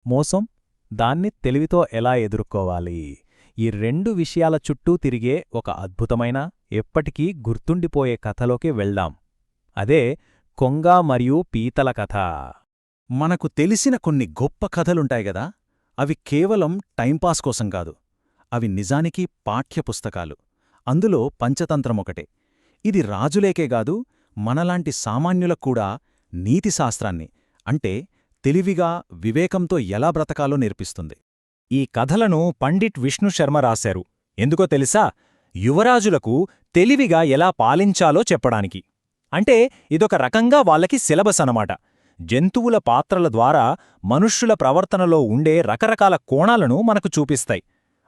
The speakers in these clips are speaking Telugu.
మోసం, దాన్ని తెలివితో ఎలా ఎదుర్కోవాలి, ఈ రెండు విషయాల చుట్టూ తిరిగే ఒక అద్భుతమైన, ఎప్పటికీ గుర్తుండిపోయే కథలోకి వెళ్దాం. అదే కొంగ మరియు పీతల కథ. మనకు తెలిసిన కొన్ని గొప్ప కథలుంటాయిగదా, అవి కేవలం టైంపాస్ కోసం కాదు. అవి నిజానికి పాఠ్యపుస్తకాలు. అందులో పంచతంత్రమొకటే. ఇది రాజులేకేగాదు, మనలాంటి సామాన్యులక్కూడా నీతిశాస్త్రాన్ని, అంటే తెలివిగా, వివేకంతో ఎలా బ్రతకాలో నేర్పిస్తుంది. ఈ కథలను పండిట్ విష్ణు శర్మ రాశారు. ఎందుకో తెలుసా? యువరాజులకు తెలివిగా ఎలా పాలించాలో చెప్పడానికి. అంటే ఇదొక రకంగా వాళ్ళకి సిలబస్ అనమాట. జంతువుల పాత్రల ద్వారా మనుష్యుల ప్రవర్తనలో ఉండే రకరకాల కోణాలను మనకు చూపిస్తాయి.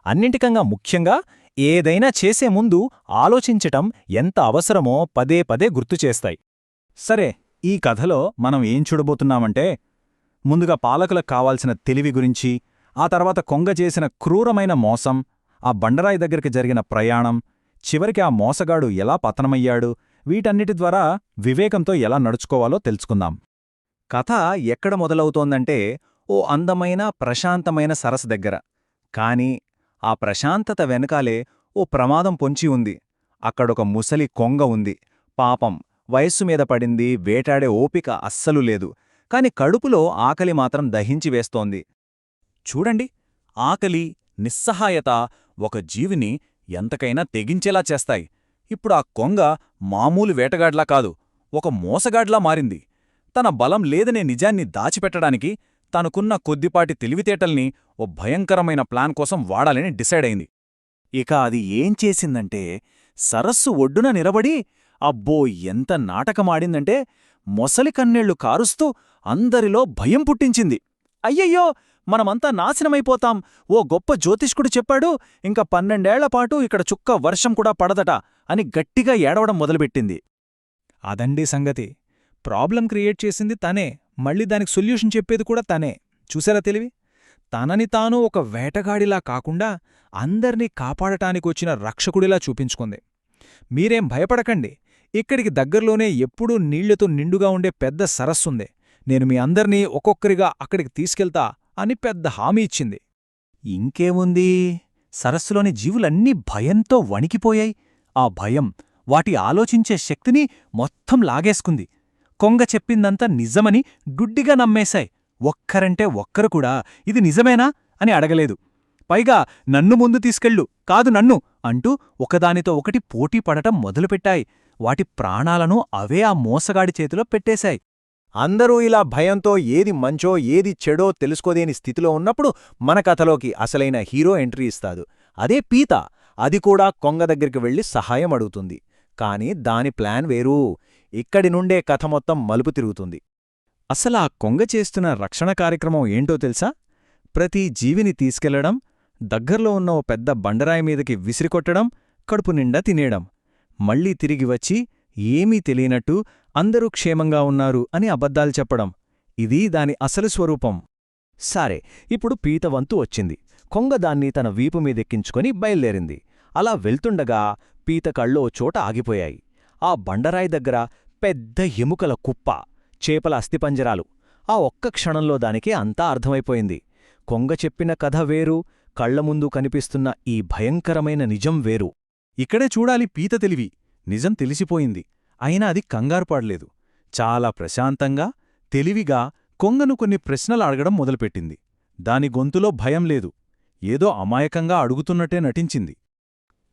అన్నింటికన్నా ముఖ్యంగా ఏదైనా చేసే ముందు ఆలోచించటం ఎంత అవసరమో పదే పదే గుర్తుచేస్తాయి. సరే, ఈ కథలో మనం ఏం చూడబోతున్నామంటే, ముందుగా పాలకులకు కావాల్సిన తెలివి గురించి, ఆ తర్వాత కొంగ చేసిన క్రూరమైన మోసం, ఆ బండరాయి దగ్గరికి జరిగిన ప్రయాణం, చివరికి ఆ మోసగాడు ఎలా పతనమయ్యాడు, వీటన్నిటి ద్వారా వివేకంతో ఎలా నడుచుకోవాలో తెలుసుకుందాం. కథ ఎక్కడ మొదలవుతోందంటే, ఓ అందమైన ప్రశాంతమైన సరస్సు దగ్గర. కాని ఆ ప్రశాంతత వెనకాలే ఓ ప్రమాదం పొంచి ఉంది. అక్కడొక ముసలి కొంగ ఉంది. పాపం, వయస్సు మీద పడింది, వేటాడే ఓపిక అస్సలు లేదు. కాని కడుపులో ఆకలి మాత్రం దహించివేస్తోంది. చూడండి, ఆకలి, నిస్సహాయత ఒక జీవిని ఎంతకైనా తెగించేలా చేస్తాయి. ఇప్పుడు ఆ కొంగ మామూలు వేటగాడ్లా కాదు, ఒక మోసగాడ్లా మారింది. తన బలం లేదనే నిజాన్ని దాచిపెట్టడానికి తనకున్న కొద్దిపాటి తెలివితేటల్ని ఓ భయంకరమైన ప్లాన్ కోసం వాడాలని డిసైడైంది. ఇక అది ఏం చేసిందంటే, సరస్సు ఒడ్డున నిలబడి, అబ్బో ఎంత నాటకమాడిందంటే, మొసలి కన్నీళ్లు కారుస్తూ అందరిలో భయం పుట్టించింది. అయ్యయ్యో, మనమంతా నాశనమైపోతాం, ఓ గొప్ప జ్యోతిష్కుడు చెప్పాడు, ఇంక 12 ఏళ్లపాటు ఇక్కడ చుక్క వర్షం కూడా పడదట అని గట్టిగా ఏడవడం మొదలుపెట్టింది. అదండి సంగతి. ప్రాబ్లం క్రియేట్ చేసింది తనే, మళ్ళీ దానికి సొల్యూషన్ చెప్పేది కూడా తనే. చూసారా తెలివి? తనని తాను ఒక వేటగాడిలా కాకుండా అందర్నీ కాపాడటానికొచ్చిన రక్షకుడిలా చూపించుకుంది. మీరేం భయపడకండి, ఇక్కడికి దగ్గర్లోనే ఎప్పుడూ నీళ్లతో నిండుగా ఉండే పెద్ద సరస్సుంది. నేను మీ అందర్నీ ఒక్కొక్కరిగా అక్కడికి తీసుకెళ్తా అని పెద్ద హామీ ఇచ్చింది. ఇంకేముంది, సరస్సులోని జీవులన్నీ భయంతో వణికిపోయాయి. ఆ భయం వాటి ఆలోచించే శక్తిని మొత్తం లాగేసుకుంది. కొంగ చెప్పిందంతా నిజమని గుడ్డిగా నమ్మేశాయి. ఒక్కరంటే ఒక్కరు కూడా ఇది నిజమేనా అని అడగలేదు. పైగా నన్ను ముందు తీసుకెళ్ళు, కాదు నన్ను అంటూ ఒకదానితో ఒకటి పోటీ పడటం మొదలుపెట్టాయి. వాటి ప్రాణాలను అవే ఆ మోసగాడి చేతిలో పెట్టేశాయి. అందరూ ఇలా భయంతో ఏది మంచో ఏది చెడో తెలుసుకోదేని స్థితిలో ఉన్నప్పుడు మన కథలోకి అసలైన హీరో ఎంట్రీ ఇస్తాడు. అదే పీత. అది కూడా కొంగ దగ్గరికి వెళ్లి సహాయం అడుగుతుంది. కాని దాని ప్లాన్ వేరు. ఇక్కడి నుండే కథ మొత్తం మలుపు తిరుగుతుంది. అసలా కొంగ చేస్తున్న రక్షణ కార్యక్రమం ఏంటో తెలుసా? ప్రతి జీవిని తీసుకెళ్లడం, దగ్గర్లో ఉన్న ఓ పెద్ద బండరాయి మీదకి విసిరికొట్టడం, కడుపు నిండా తినేయడం, మళ్లీ తిరిగి వచ్చి ఏమీ తెలియనట్టు అందరూ క్షేమంగా ఉన్నారు అని అబద్ధాలు చెప్పడం. ఇది దాని అసలు స్వరూపం. సరే, ఇప్పుడు పీత వంతు వచ్చింది. కొంగ దాన్ని తన వీపు మీదెక్కించుకొని బయల్దేరింది. అలా వెళ్తుండగా పీత కళ్ళు ఓ చోట ఆగిపోయాయి. ఆ బండరాయి దగ్గర పెద్ద ఎముకల కుప్ప, చేపల అస్థిపంజరాలు. ఆ ఒక్క క్షణంలో దానికి అంతా అర్థమైపోయింది. కొంగ చెప్పిన కథ వేరు, కళ్లముందు కనిపిస్తున్న ఈ భయంకరమైన నిజం వేరు. ఇక్కడే చూడాలి పీత తెలివి. నిజం తెలిసిపోయింది. అయినా అది కంగారుపడలేదు. చాలా ప్రశాంతంగా, తెలివిగా కొంగను కొన్ని ప్రశ్నలు అడగడం మొదలుపెట్టింది. దాని గొంతులో భయం లేదు, ఏదో అమాయకంగా అడుగుతున్నట్టే నటించింది.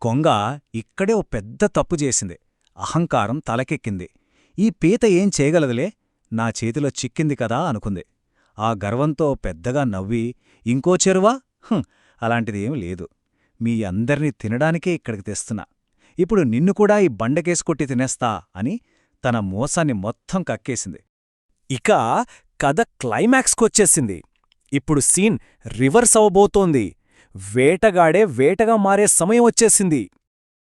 కొంగ ఇక్కడే ఓ పెద్ద తప్పు చేసింది. అహంకారం తలకెక్కింది. ఈ పీత ఏం చేయగలదులే, నా చేతిలో చిక్కింది కదా అనుకుంది. ఆ గర్వంతో పెద్దగా నవ్వి, ఇంకో చెరువా? అలాంటిది ఏం లేదు. మీ అందర్నీ తినడానికే ఇక్కడికి తెస్తున్నా. ఇప్పుడు నిన్ను కూడా ఈ బండకేసుకొట్టి తినేస్తా అని తన మోసాన్ని మొత్తం కక్కేసింది. ఇక కథ క్లైమాక్స్కొచ్చేసింది. ఇప్పుడు సీన్ రివర్స్ అవబోతోంది. వేటగాడే వేటగా మారే సమయం వచ్చేసింది.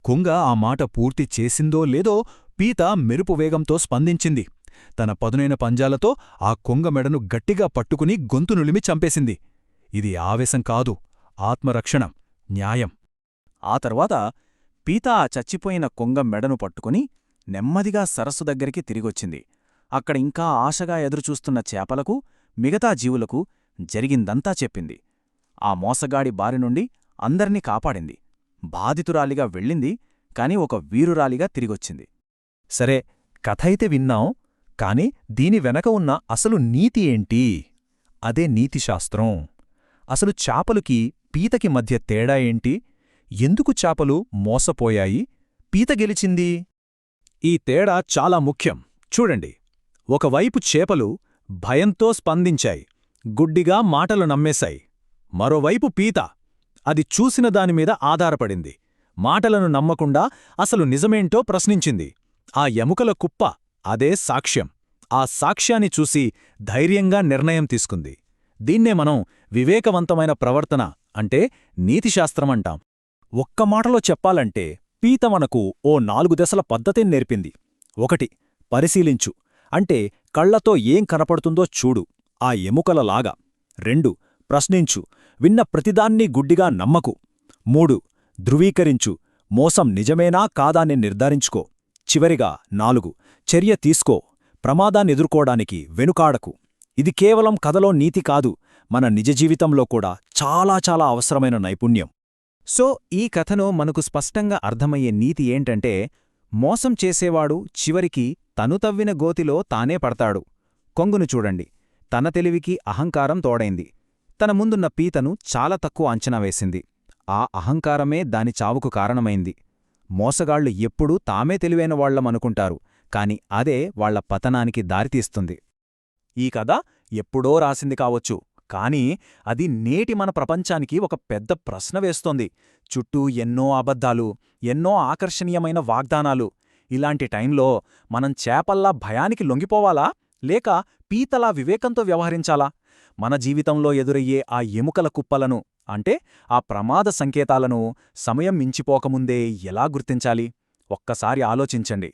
కొంగ ఆ మాట పూర్తి చేసిందో లేదో పీత మెరుపు వేగంతో స్పందించింది. తన పదునైన పంజాలతో ఆ కొంగ మెడను గట్టిగా పట్టుకుని గొంతు నులిమి చంపేసింది. ఇది ఆవేశం కాదు, ఆత్మరక్షణ, న్యాయం. ఆ తర్వాత పీత ఆ చచ్చిపోయిన కొంగ మెడను పట్టుకుని నెమ్మదిగా సరస్సు దగ్గరికి తిరిగొచ్చింది. అక్కడ ఇంకా ఆశగా ఎదురుచూస్తున్న చేపలకు, మిగతా జీవులకు జరిగిందంతా చెప్పింది. ఆ మోసగాడి బారి నుండి అందర్నీ కాపాడింది. బాధితురాలిగా వెళ్ళింది, కాని ఒక వీరురాలిగా తిరిగొచ్చింది. సరే, కథయితే విన్నాం, కాని దీని వెనక ఉన్న అసలు నీతి ఏంటి? అదే నీతిశాస్త్రం. అసలు చాపలుకి పీతకి మధ్య తేడా ఏంటి? ఎందుకు చాపలు మోసపోయాయి, పీత గెలిచింది? ఈ తేడా చాలా ముఖ్యం. చూడండి, ఒకవైపు చేపలు భయంతో స్పందించాయి, గుడ్డిగా మాటలు నమ్మేశాయి. మరోవైపు పీత అది చూసిన దానిమీద ఆధారపడింది, మాటలను నమ్మకుండా అసలు నిజమేంటో ప్రశ్నించింది. ఆ ఎముకల కుప్ప అదే సాక్ష్యం. ఆ సాక్ష్యాన్ని చూసి ధైర్యంగా నిర్ణయం తీసుకుంది. దీన్నే మనం వివేకవంతమైన ప్రవర్తన అంటే నీతిశాస్త్రమంటాం. ఒక్క మాటలో చెప్పాలంటే పీత మనకు ఓ 4 దశల పద్ధతిని నేర్పింది. 1. పరిశీలించు, అంటే కళ్లతో ఏం కనపడుతుందో చూడు, ఆ ఎముకలలాగా. 2. ప్రశ్నించు, విన్న ప్రతిదాన్నీ గుడ్డిగా నమ్మకు. 3. ధృవీకరించు, మోసం నిజమేనా కాదాన్ని నిర్ధారించుకో. చివరిగా 4. చర్య తీసుకో, ప్రమాదాన్నెదుర్కోడానికి వెనుకాడకు. ఇది కేవలం కథలో నీతి కాదు, మన నిజ జీవితంలో కూడా చాలా చాలా అవసరమైన నైపుణ్యం. సో ఈ కథలో మనకు స్పష్టంగా అర్థమయ్యే నీతి ఏంటంటే, మోసం చేసేవాడు చివరికి తను తవ్విన గోతిలో తానే పడతాడు. కొంగును చూడండి, తన తెలివికి అహంకారం తోడైంది. తన ముందున్న పీతను చాలా తక్కువ అంచనా వేసింది. ఆ అహంకారమే దాని చావుకు కారణమైంది. మోసగాళ్లు ఎప్పుడూ తామే తెలివైన వాళ్లమనుకుంటారు, కాని అదే వాళ్ల పతనానికి దారితీస్తుంది. ఈ కథ ఎప్పుడో రాసింది కావచ్చు, కానీ అది నేటి మన ప్రపంచానికి ఒక పెద్ద ప్రశ్న వేస్తోంది. చుట్టూ ఎన్నో అబద్ధాలు, ఎన్నో ఆకర్షణీయమైన వాగ్దానాలు. ఇలాంటి టైంలో మనం చేపల్లా భయానికి లొంగిపోవాలా, లేక పీతలా వివేకంతో వ్యవహరించాలా? మన జీవితంలో ఎదురయ్యే ఆ ఎముకల కుప్పలను, అంటే ఆ ప్రమాద సంకేతాలను సమయం మించిపోకముందే ఎలా గుర్తించాలి? ఒక్కసారి ఆలోచించండి.